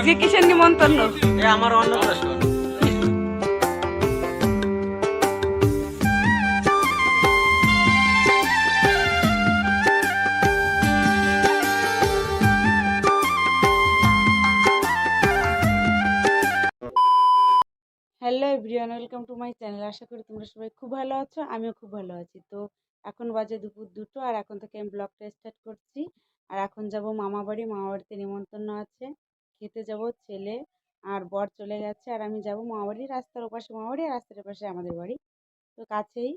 আজকে কিসের নিমন্ত্রণ? আমার Annaprashan. Hello everyone, welcome to my channel. আশা করি তোমরা সবাই খুব ভালো আছো, আমিও খুব ভালো আছি। তো এখন বাজে দুপুর 2টো, আর এখন থেকে আমি ব্লগটা স্টার্ট করছি। আর এখন যাব মামা বাড়িতে নিমন্ত্রণ আছে, খেতে যাব। ছেলে আর বর চলে গেছে, আর আমি যাব মামা বাড়ি। রাস্তার ওপাশে মামা বাড়ি, আর রাস্তার ওপাশে আমাদের বাড়ি, তো কাছেই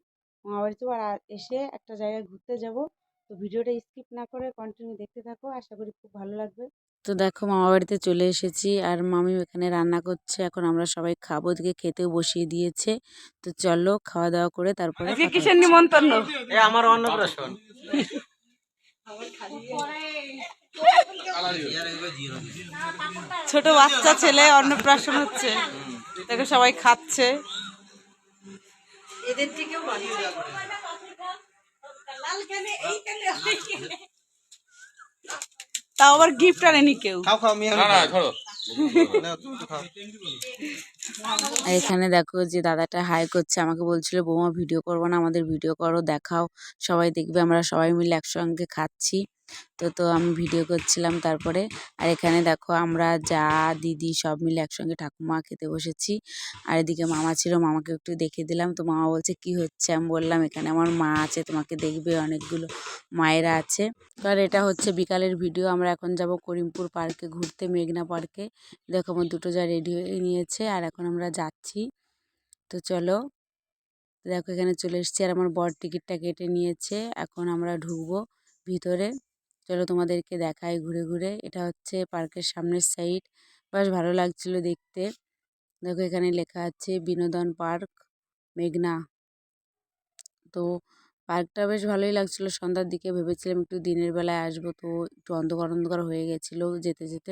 মামা বাড়ি যাবো। আর এসে একটা জায়গায় ঘুরতে যাব। তো ভিডিওটা স্কিপ না করে কন্টিনিউ দেখতে থাকো, আশা করি খুব ভালো লাগবে। তো দেখো মামা বাড়িতে চলে এসেছি, আর মামি এখানে রান্না করছে। এখন আমরা সবাই খাবো, দিকে খেতেও বসিয়ে দিয়েছে। তো চলো খাওয়া দাওয়া করে তারপরে কিসের নিমন্ত্রণ? আমার অন্নপ্রাশন। ছোট বাচ্চা ছেলে অন্নপ্রাশন হচ্ছে, দেখো সবাই খাচ্ছে। এদের থেকেও তাও আবার গিফট আনেনি কেউ। এখানে দেখো যে দাদাটা হাই করছে, আমাকে বলছিল বৌমা ভিডিও করবো না, আমাদের ভিডিও করো, দেখাও, সবাই দেখবে, আমরা সবাই মিলে একসঙ্গে খাচ্ছি। তো আমি ভিডিও করছিলাম তারপরে। আর এখানে দেখো আমরা যা দিদি সব মিলে একসঙ্গে ঠাকুমা খেতে বসেছি। আর এদিকে মামা ছিল, মামাকে একটু দেখে দিলাম। তো মামা বলছে কি হচ্ছে, আমি বললাম এখানে আমার মা আছে, তোমাকে দেখবে, অনেকগুলো মায়েরা আছে। আর এটা হচ্ছে বিকালের ভিডিও। আমরা এখন যাব করিমপুর পার্কে ঘুরতে, মেঘনা পার্কে। দেখো আমার দুটো যা রেডি হয়ে নিয়েছে, আর এখন আমরা যাচ্ছি। তো চলো, দেখো এখানে চলে এসেছি, আর আমার বর টিকিটটা কেটে নিয়েছে। এখন আমরা ঢুকবো ভিতরে। চলো তোমাদেরকে দেখাই ঘুরে ঘুরে। এটা হচ্ছে পার্কের সামনের সাইড, বেশ ভালো লাগছিল দেখতে। দেখো এখানে লেখা আছে বিনোদন পার্ক মেঘনা। তো পার্কটা বেশ ভালোই লাগছিল। সন্ধ্যার দিকে ভেবেছিলাম একটু দিনের বেলায় আসবো, তো একটু অন্ধকার অন্ধকার হয়ে গেছিলো যেতে যেতে।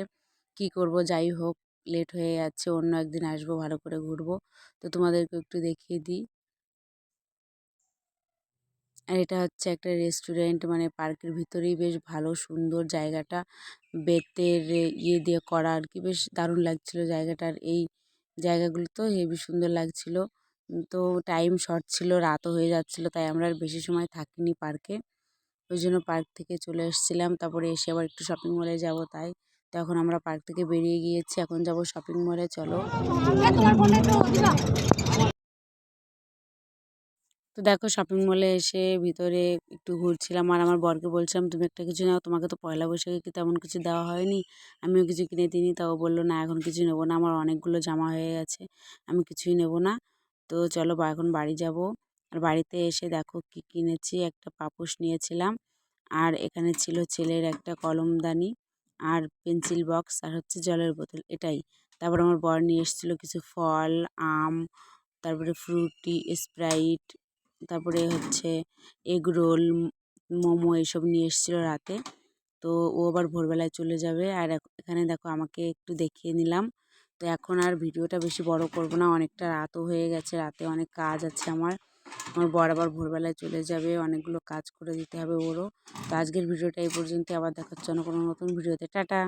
কি করব, যাই হোক, লেট হয়ে যাচ্ছে, অন্য একদিন আসবো, ভালো করে ঘুরবো। তো তোমাদেরকে একটু দেখিয়ে দিই। আর এটা হচ্ছে একটা রেস্টুরেন্ট, মানে পার্কের ভিতরেই, বেশ ভালো সুন্দর জায়গাটা, বেতের ইয়ে দিয়ে করা আর কি, বেশ দারুণ লাগছিল জায়গাটার। এই জায়গাগুলো তো হেবি সুন্দর লাগছিল। তো টাইম শর্ট ছিল, রাতও হয়ে যাচ্ছিল, তাই আমরা আর বেশি সময় থাকিনি পার্কে। ওই জন্য পার্ক থেকে চলে এসেছিলাম। তারপরে এসে আবার একটু শপিং মলে যাব, তাই তো এখন আমরা পার্ক থেকে বেরিয়ে গিয়েছি, এখন যাব শপিং মলে। চলো। তো দেখো শপিং মলে এসে ভিতরে একটু ঘুরছিলাম, আর আমার বরকে বলছিলাম তুমি একটা কিছু নাও, তোমাকে তো পয়লা বৈশাখে কি তেমন কিছু দেওয়া হয়নি, আমিও কিছু কিনে দিইনি। তাও বললো না এখন কিছু নেবো না, আমার অনেকগুলো জামা হয়ে গেছে, আমি কিছুই নেবো না। তো চলো এখন বাড়ি যাব। আর বাড়িতে এসে দেখো কি কিনেছি, একটা পাপোশ নিয়েছিলাম, আর এখানে ছিল ছেলের একটা কলমদানি, আর পেন্সিল বক্স, আর হচ্ছে জলের বোতল, এটাই। তারপর আমার বর নিয়ে এসেছিলো কিছু ফল, আম, তারপরে ফ্রুটি, স্প্রাইট, তারপরে হচ্ছে এগ রোল, মোমো, এসব নিয়ে এসেছিলো রাতে। তো ও আবার ভোরবেলায় চলে যাবে। আর এখানে দেখো আমাকে একটু দেখিয়ে নিলাম। তো এখন আর ভিডিওটা বেশি বড় করব না, অনেকটা রাতও হয়ে গেছে, রাতে অনেক কাজ আছে আমার বর আবার ভোরবেলায় চলে যাবে, অনেকগুলো কাজ করে দিতে হবে ওরও। তো আজকের ভিডিওটা এই পর্যন্ত, আবার দেখাচ্ছে অন্য কোনো নতুন ভিডিওতে। টাটা।